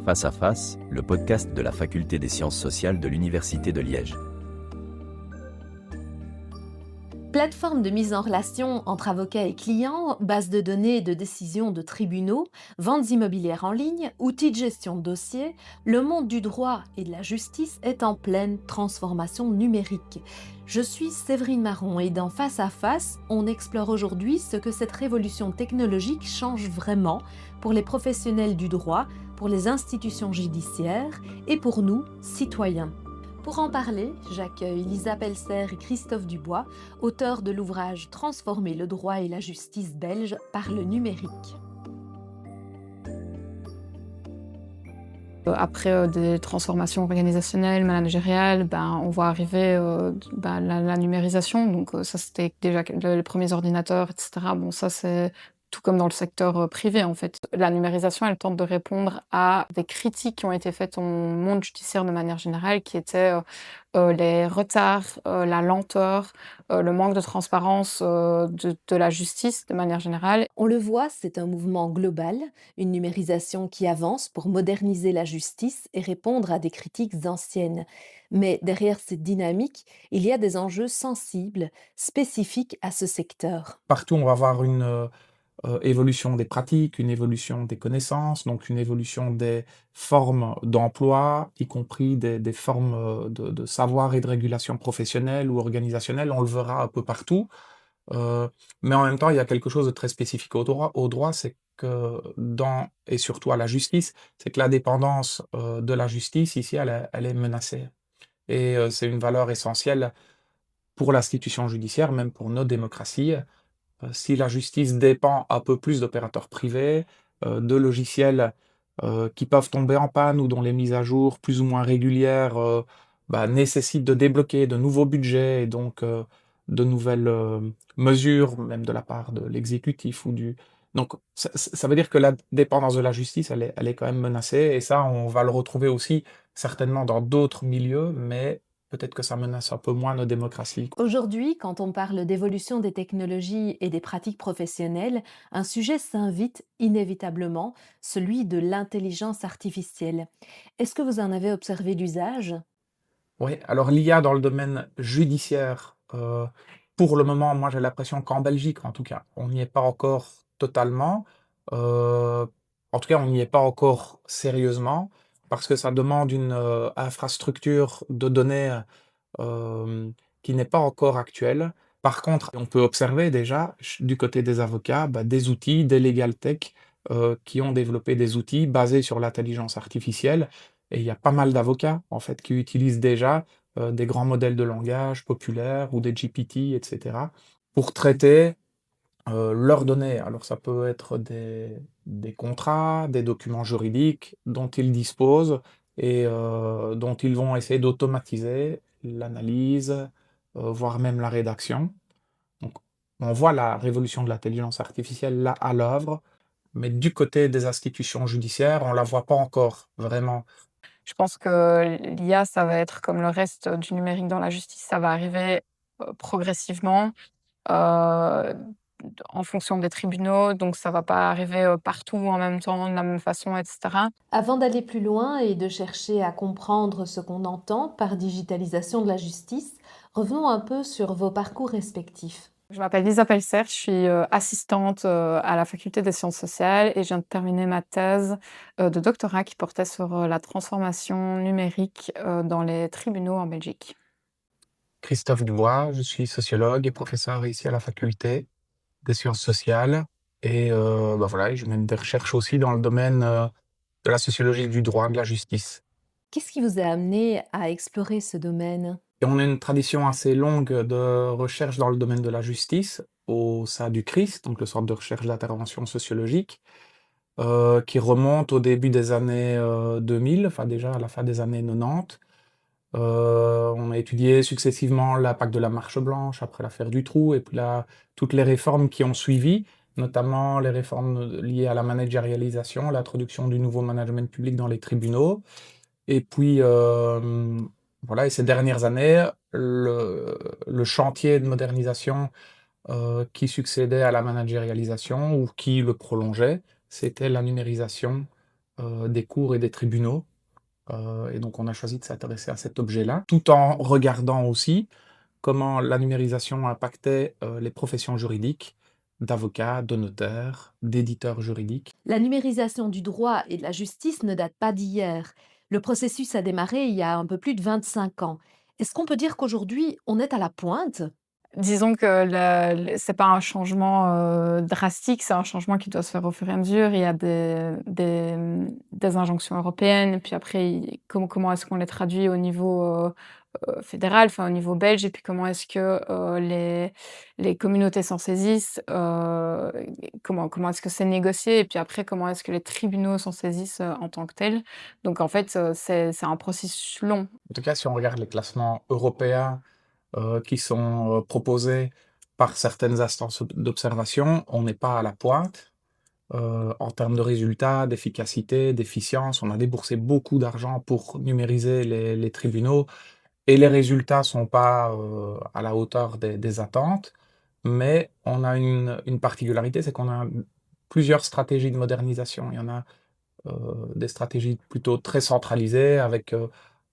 Face à face, le podcast de la Faculté des sciences sociales de l'Université de Liège. Plateforme de mise en relation entre avocats et clients, base de données et de décisions de tribunaux, ventes immobilières en ligne, outils de gestion de dossiers, le monde du droit et de la justice est en pleine transformation numérique. Je suis Séverine Marron et dans Face à Face, on explore aujourd'hui ce que cette révolution technologique change vraiment pour les professionnels du droit, pour les institutions judiciaires et pour nous, citoyens. Pour en parler, j'accueille Lisa Pelser et Christophe Dubois, auteurs de l'ouvrage Transformer le droit et la justice belge par le numérique. Après des transformations organisationnelles, managériales, on voit arriver la numérisation. Donc ça, c'était déjà les premiers ordinateurs, etc. Bon, ça, c'est tout comme dans le secteur privé, en fait. La numérisation, elle tente de répondre à des critiques qui ont été faites au monde judiciaire de manière générale, qui étaient les retards, la lenteur, le manque de transparence de la justice de manière générale. On le voit, c'est un mouvement global, une numérisation qui avance pour moderniser la justice et répondre à des critiques anciennes. Mais derrière cette dynamique, il y a des enjeux sensibles, spécifiques à ce secteur. Partout, on va avoir une évolution des pratiques, une évolution des connaissances, donc une évolution des formes d'emploi, y compris des formes de savoir et de régulation professionnelle ou organisationnelle. On le verra un peu partout. Mais en même temps, il y a quelque chose de très spécifique au droit, c'est que et surtout à la justice, c'est que la dépendance de la justice, ici, elle est menacée. Et c'est une valeur essentielle pour l'institution judiciaire, même pour nos démocraties. Si la justice dépend un peu plus d'opérateurs privés, de logiciels qui peuvent tomber en panne ou dont les mises à jour plus ou moins régulières nécessitent de débloquer de nouveaux budgets et donc de nouvelles mesures, même de la part de l'exécutif ou du... Donc ça veut dire que la dépendance de la justice, elle est quand même menacée, et ça, on va le retrouver aussi certainement dans d'autres milieux, mais peut-être que ça menace un peu moins nos démocraties. Aujourd'hui, quand on parle d'évolution des technologies et des pratiques professionnelles, un sujet s'invite inévitablement, celui de l'intelligence artificielle. Est-ce que vous en avez observé l'usage ? Oui, alors l'IA dans le domaine judiciaire, pour le moment, moi j'ai l'impression qu'en Belgique, en tout cas, on n'y est pas encore totalement. En tout cas, on n'y est pas encore sérieusement, parce que ça demande une infrastructure de données qui n'est pas encore actuelle. Par contre, on peut observer déjà, du côté des avocats, des outils, des legal tech, qui ont développé des outils basés sur l'intelligence artificielle. Et il y a pas mal d'avocats, en fait, qui utilisent déjà des grands modèles de langage populaires ou des GPT, etc., pour traiter leurs données. Alors ça peut être des contrats, des documents juridiques dont ils disposent et dont ils vont essayer d'automatiser l'analyse, voire même la rédaction. Donc on voit la révolution de l'intelligence artificielle là à l'œuvre, mais du côté des institutions judiciaires, on la voit pas encore vraiment. Je pense que l'IA, ça va être comme le reste du numérique dans la justice, ça va arriver progressivement, heu, en fonction des tribunaux, donc ça va pas arriver partout en même temps, de la même façon, etc. Avant d'aller plus loin et de chercher à comprendre ce qu'on entend par digitalisation de la justice, revenons un peu sur vos parcours respectifs. Je m'appelle Lisa Pelser, je suis assistante à la Faculté des sciences sociales et je viens de terminer ma thèse de doctorat qui portait sur la transformation numérique dans les tribunaux en Belgique. Christophe Dubois, je suis sociologue et professeur ici à la Faculté des sciences sociales, et voilà, je mène des recherches aussi dans le domaine de la sociologie du droit, de la justice. Qu'est-ce qui vous a amené à explorer ce domaine ? Et on a une tradition assez longue de recherche dans le domaine de la justice au sein du CRIS, donc le Centre de recherche d'intervention sociologique, qui remonte au début des années 2000, enfin déjà à la fin des années 90. On a étudié successivement l'impact de la marche blanche après l'affaire Dutroux, et puis là, toutes les réformes qui ont suivi, notamment les réformes liées à la managérialisation, l'introduction du nouveau management public dans les tribunaux. Et puis, voilà, et ces dernières années, le chantier de modernisation qui succédait à la managérialisation ou qui le prolongeait, c'était la numérisation des cours et des tribunaux. Et donc on a choisi de s'intéresser à cet objet-là, tout en regardant aussi comment la numérisation impactait, les professions juridiques, d'avocats, de notaires, d'éditeurs juridiques. La numérisation du droit et de la justice ne date pas d'hier. Le processus a démarré il y a un peu plus de 25 ans. Est-ce qu'on peut dire qu'aujourd'hui, on est à la pointe? Disons que c'est pas un changement drastique, c'est un changement qui doit se faire au fur et à mesure. Il y a des injonctions européennes, et puis après, comment est-ce qu'on les traduit au niveau fédéral, enfin au niveau belge, et puis comment est-ce que les communautés s'en saisissent, comment est-ce que c'est négocié, et puis après, comment est-ce que les tribunaux s'en saisissent en tant que tels. Donc en fait, c'est un processus long. En tout cas, si on regarde les classements européens, qui sont, proposés par certaines instances d'observation, on n'est pas à la pointe. En termes de résultats, d'efficacité, d'efficience, on a déboursé beaucoup d'argent pour numériser les tribunaux et les résultats sont pas, à la hauteur des attentes. Mais on a une particularité, c'est qu'on a plusieurs stratégies de modernisation. Il y en a des stratégies plutôt très centralisées avec,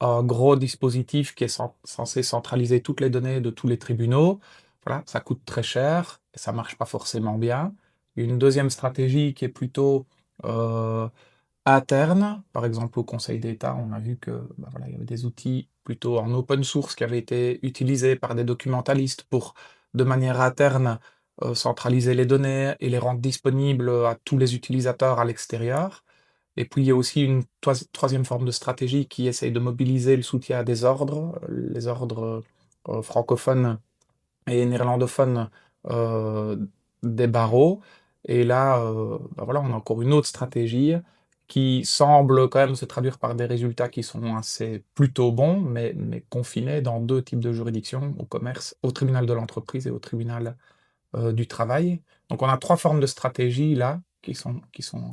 un gros dispositif qui est censé centraliser toutes les données de tous les tribunaux. Voilà, ça coûte très cher et ça marche pas forcément bien. Une deuxième stratégie qui est plutôt, heu, interne. Par exemple, au Conseil d'État, on a vu que, bah, voilà, il y avait des outils plutôt en open source qui avaient été utilisés par des documentalistes pour, de manière interne, centraliser les données et les rendre disponibles, à tous les utilisateurs à l'extérieur. Et puis, il y a aussi une troisième forme de stratégie qui essaye de mobiliser le soutien des ordres, les ordres, francophones et néerlandophones, des barreaux. Et là, bah, voilà, on a encore une autre stratégie qui semble quand même se traduire par des résultats qui sont assez plutôt bons, mais confinés dans 2 types de juridictions, au commerce, au tribunal de l'entreprise et au tribunal, du travail. Donc on a 3 formes de stratégie là, qui sont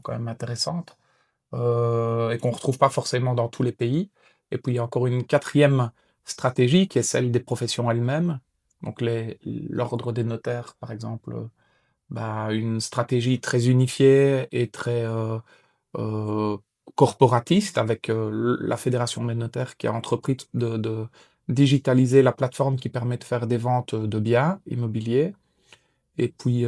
quand même intéressantes, et qu'on retrouve pas forcément dans tous les pays. Et puis il y a encore une quatrième stratégie qui est celle des professions elles-mêmes. Donc l'ordre des notaires, par exemple, bah, une stratégie très unifiée et très, heu, corporatiste avec, la fédération des notaires qui a entrepris de digitaliser la plateforme qui permet de faire des ventes, de biens immobiliers. Et puis,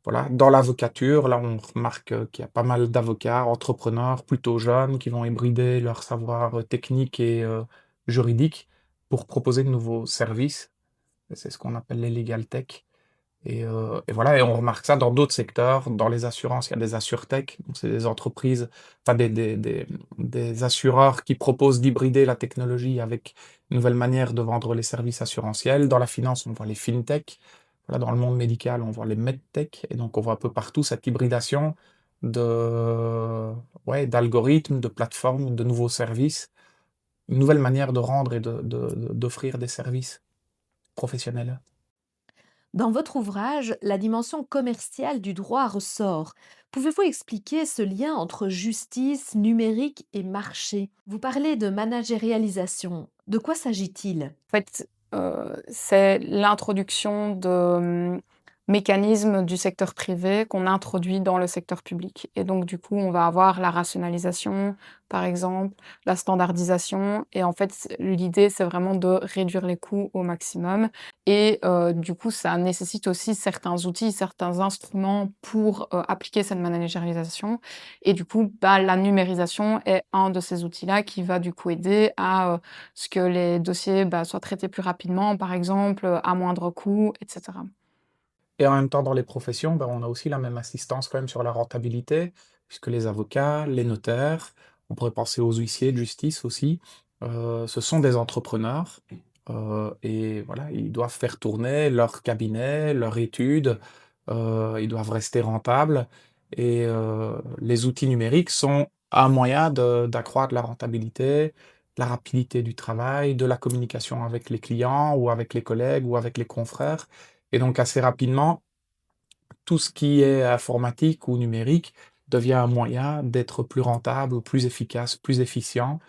voilà, dans l'avocature, là, on remarque, qu'il y a pas mal d'avocats, entrepreneurs plutôt jeunes qui vont hybrider leur savoir, technique et juridique pour proposer de nouveaux services. C'est ce qu'on appelle les legal tech. Et voilà, et on remarque ça dans d'autres secteurs. Dans les assurances, il y a des assurtech, donc c'est des entreprises, enfin des assureurs qui proposent d'hybrider la technologie avec une nouvelle manière de vendre les services assurantiels. Dans la finance, on voit les fintech. Voilà, dans le monde médical, on voit les medtech, et donc on voit un peu partout cette hybridation de ouais, d'algorithmes, de plateformes, de nouveaux services, une nouvelle manière de rendre et d'offrir des services professionnels. Dans votre ouvrage, la dimension commerciale du droit ressort. Pouvez-vous expliquer ce lien entre justice, numérique et marché? Vous parlez de managérialisation. De quoi s'agit-il? En fait, c'est l'introduction de mécanismes du secteur privé qu'on introduit dans le secteur public, et donc du coup, on va avoir la rationalisation, par exemple, la standardisation, et en fait, l'idée, c'est vraiment de réduire les coûts au maximum, et du coup, ça nécessite aussi certains outils, certains instruments pour, appliquer cette managérialisation, et du coup, bah, la numérisation est un de ces outils-là qui va du coup aider à, ce que les dossiers, bah, soient traités plus rapidement, par exemple, à moindre coût, et cetera. Et en même temps, dans les professions, ben, on a aussi la même assistance quand même sur la rentabilité, puisque les avocats, les notaires, on pourrait penser aux huissiers de justice aussi, ce sont des entrepreneurs, et voilà, ils doivent faire tourner leur cabinet, leur étude, ils doivent rester rentables, et les outils numériques sont un moyen d'accroître la rentabilité, la rapidité du travail, de la communication avec les clients ou avec les collègues ou avec les confrères. Et donc assez rapidement, tout ce qui est informatique ou numérique devient un moyen d'être plus rentable, plus efficace, plus efficient.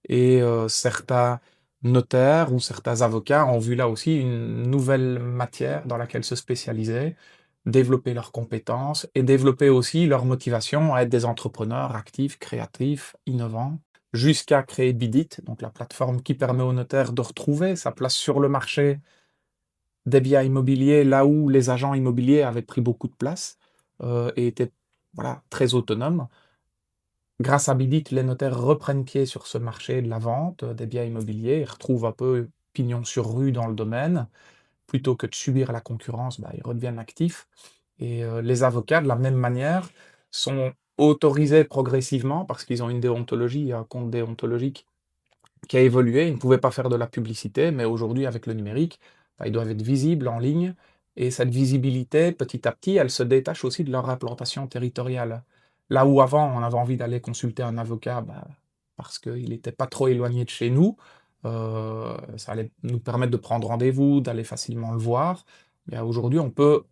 Et certains notaires ou certains avocats ont vu là aussi une nouvelle matière dans laquelle se spécialiser. développer leurs compétences et développer aussi leur motivation à être des entrepreneurs actifs, créatifs, innovants, jusqu'à créer Bidit, donc la plateforme qui permet au notaire de retrouver sa place sur le marché des biens immobiliers, là où les agents immobiliers avaient pris beaucoup de place, et étaient, voilà, très autonomes. Grâce à Bidit, les notaires reprennent pied sur ce marché de la vente, des biens immobiliers, ils retrouvent un peu pignon sur rue dans le domaine. Plutôt que de subir la concurrence, ils redeviennent actifs et les avocats, de la même manière, sont autorisés progressivement parce qu'ils ont une déontologie, un code déontologique qui a évolué. Ils ne pouvaient pas faire de la publicité, mais aujourd'hui, avec le numérique, ils doivent être visibles en ligne et cette visibilité, petit à petit, elle se détache aussi de leur implantation territoriale. Là où avant, on avait envie d'aller consulter un avocat, parce qu'il n'était pas trop éloigné de chez nous, ça allait nous permettre de prendre rendez-vous, d'aller facilement le voir. Aujourd'hui, on peut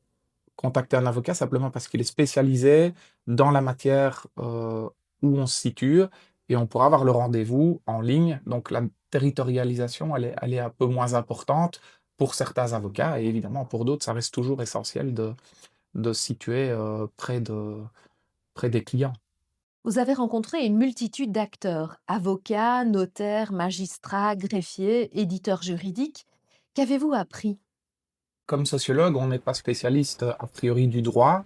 contacter un avocat simplement parce qu'il est spécialisé dans la matière, où on se situe et on pourra avoir le rendez-vous en ligne. Donc la territorialisation, elle est un peu moins importante pour certains avocats et évidemment pour d'autres, ça reste toujours essentiel de se situer, près des clients. Vous avez rencontré une multitude d'acteurs, avocats, notaires, magistrats, greffiers, éditeurs juridiques. Qu'avez-vous appris? Comme sociologue, on n'est pas spécialiste a priori du droit,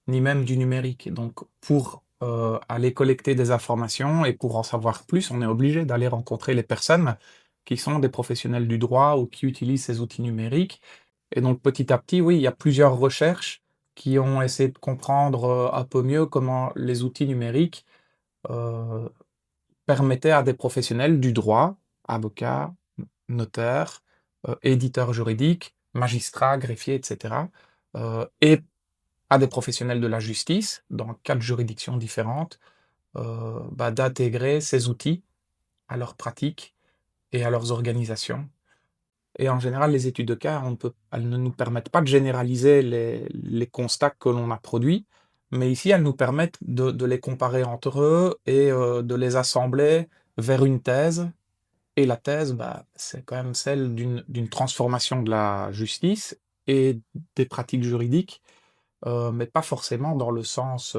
ni même du numérique. Donc, pour aller collecter des informations et pour en savoir plus, on est obligé d'aller rencontrer les personnes qui sont des professionnels du droit ou qui utilisent ces outils numériques. Et donc, petit à petit, oui, il y a plusieurs recherches qui ont essayé de comprendre un peu mieux comment les outils numériques euh, permettaient à des professionnels du droit, avocats, notaires, éditeurs juridiques, magistrats, greffiers, etc., et à des professionnels de la justice, dans 4 juridictions différentes, d'intégrer ces outils à leurs pratiques et à leurs organisations. Et en général, les études de cas, elles ne nous permettent pas de généraliser les constats que l'on a produits, mais ici, elles nous permettent de les comparer entre eux et de les assembler vers une thèse. Et la thèse, c'est quand même celle d'une transformation de la justice et des pratiques juridiques, mais pas forcément dans le sens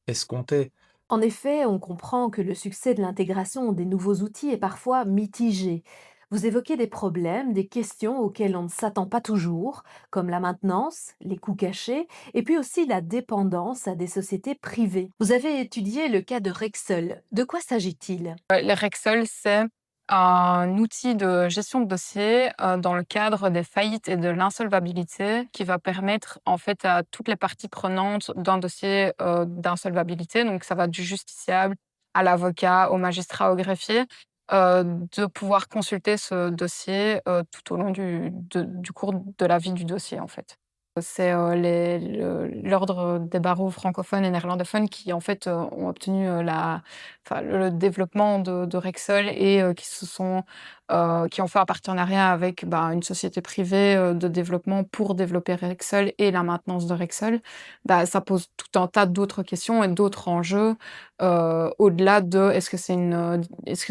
escompté. En effet, on comprend que le succès de l'intégration des nouveaux outils est parfois mitigé. Vous évoquez des problèmes, des questions auxquelles on ne s'attend pas toujours, comme la maintenance, les coûts cachés, et puis aussi la dépendance à des sociétés privées. Vous avez étudié le cas de Rexel. De quoi s'agit-il? Les Rexel, c'est un outil de gestion de dossier, dans le cadre des faillites et de l'insolvabilité qui va permettre, en fait, à toutes les parties prenantes d'un dossier, d'insolvabilité, donc ça va du justiciable à l'avocat, au magistrat, au greffier, de pouvoir consulter ce dossier, tout au long du cours de la vie du dossier, en fait. C'est, l'ordre des barreaux francophones et néerlandophones qui, en fait, ont obtenu, le développement de Rexel et qui ont fait un partenariat avec, une société privée, de développement pour développer Rexel et la maintenance de Rexel. Ça pose tout un tas d'autres questions et d'autres enjeux, au-delà de est-ce que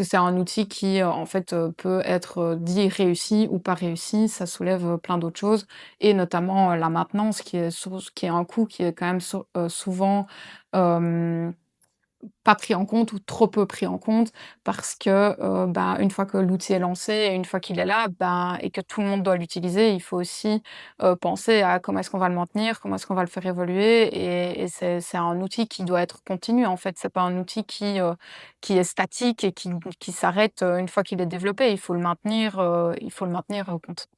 c'est un outil qui, en fait, peut être, dit réussi ou pas réussi? Ça soulève, plein d'autres choses et notamment, la maintenance qui est un coût qui est quand même souvent, hem, pas pris en compte ou trop peu pris en compte parce que, une fois que l'outil est lancé et une fois qu'il est là, et que tout le monde doit l'utiliser, il faut aussi, penser à comment est-ce qu'on va le maintenir, comment est-ce qu'on va le faire évoluer et c'est un outil qui doit être continu, en fait. C'est pas un outil qui est statique et qui s'arrête, une fois qu'il est développé. Il faut le maintenir,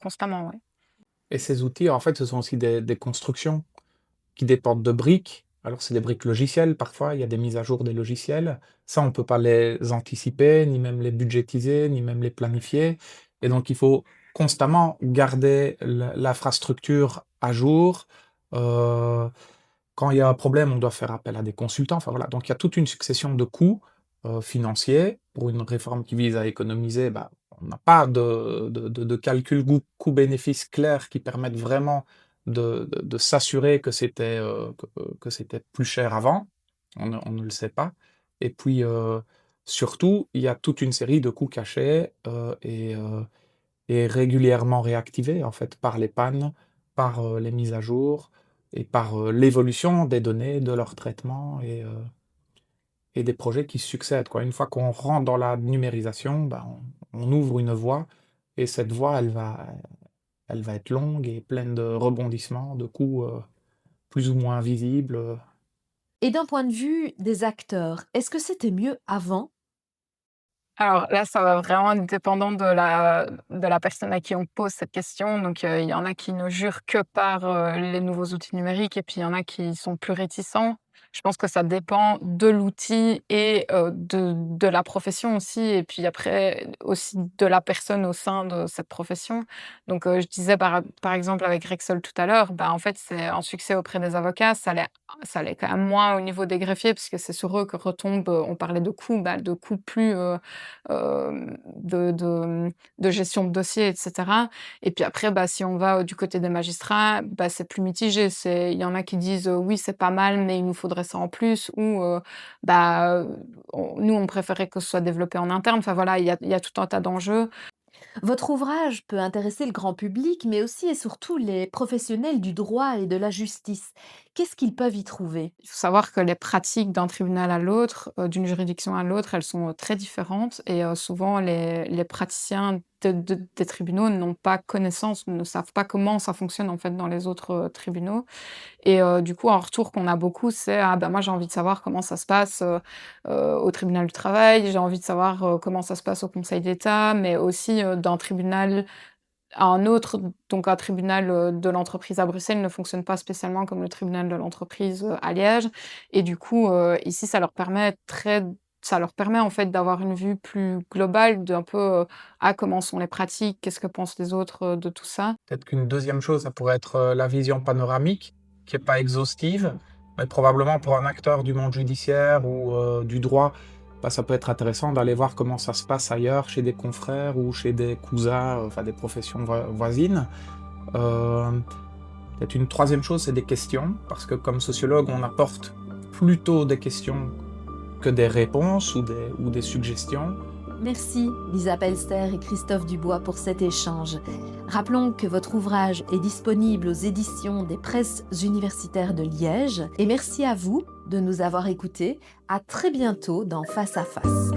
constamment, ouais. Et ces outils, en fait, ce sont aussi des constructions qui dépendent de briques. Alors, c'est des briques logicielles, parfois, il y a des mises à jour des logiciels. Ça, on ne peut pas les anticiper, ni même les budgétiser, ni même les planifier. Et donc, il faut constamment garder l'infrastructure à jour. Euh, Quand il y a un problème, on doit faire appel à des consultants. Enfin, voilà. Donc, il y a toute une succession de coûts financiers. Pour une réforme qui vise à économiser, on n'a pas de calcul coût-bénéfice clair qui permette vraiment de s'assurer que c'était plus cher avant. On ne le sait pas. Et puis, surtout, il y a toute une série de coûts cachés et régulièrement réactivés, en fait, par les pannes, par les mises à jour. par l'évolution des données, de leur traitement et des projets qui succèdent, quoi. Une fois qu'on rentre dans la numérisation, ben, on ouvre une voie et cette voie, elle va être longue et pleine de rebondissements, de coups plus ou moins visibles. Et d'un point de vue des acteurs, est-ce que c'était mieux avant? Alors là, ça va vraiment être dépendant de la personne à qui on pose cette question. Donc, il y en a qui ne jurent que par, les nouveaux outils numériques et puis il y en a qui sont plus réticents. Je pense que ça dépend de l'outil et de la profession aussi et puis après aussi de la personne au sein de cette profession. Donc, je disais par exemple avec Rexel tout à l'heure, bah, en fait, c'est un succès auprès des avocats. Ça l'est quand même moins au niveau des greffiers parce que c'est sur eux que retombe, on parlait de coûts, bah, de coûts plus, de gestion de dossier et cetera et puis après, bah, si on va, du côté des magistrats, bah, c'est plus mitigé. Il y en a qui disent: «Oui, c'est pas mal, mais il nous faudrait ça en plus» ou «Bah, on préférait que ce soit développé en interne». Enfin voilà, il y a tout un tas d'enjeux. Votre ouvrage peut intéresser le grand public, mais aussi et surtout les professionnels du droit et de la justice. Qu'est-ce qu'ils peuvent y trouver? Il faut savoir que les pratiques d'un tribunal à l'autre, d'une juridiction à l'autre, elles sont, très différentes et souvent les praticiens des tribunaux n'ont pas connaissance, ne savent pas comment ça fonctionne en fait dans les autres, tribunaux et du coup un retour qu'on a beaucoup c'est: «Ah ben moi j'ai envie de savoir comment ça se passe, au tribunal du travail, j'ai envie de savoir, comment ça se passe au Conseil d'État», mais aussi, d'un tribunal à un autre, donc un tribunal, de l'entreprise à Bruxelles ne fonctionne pas spécialement comme le tribunal de l'entreprise, à Liège et du coup, ici ça leur permet en fait d'avoir une vue plus globale d'un peu, comment sont les pratiques, qu'est-ce que pensent les autres, de tout ça. Peut-être qu'une deuxième chose, ça pourrait être la vision panoramique, qui est pas exhaustive, mais probablement pour un acteur du monde judiciaire ou du droit, bah, ça peut être intéressant d'aller voir comment ça se passe ailleurs, chez des confrères ou chez des cousins, enfin des professions voisines. Euh, Peut-être une troisième chose, c'est des questions, parce que comme sociologue, on apporte plutôt des questions que des réponses ou des suggestions. Merci Lisa Pelster et Christophe Dubois pour cet échange. Rappelons que votre ouvrage est disponible aux éditions des Presses universitaires de Liège et merci à vous de nous avoir écoutés. À très bientôt dans Face à Face.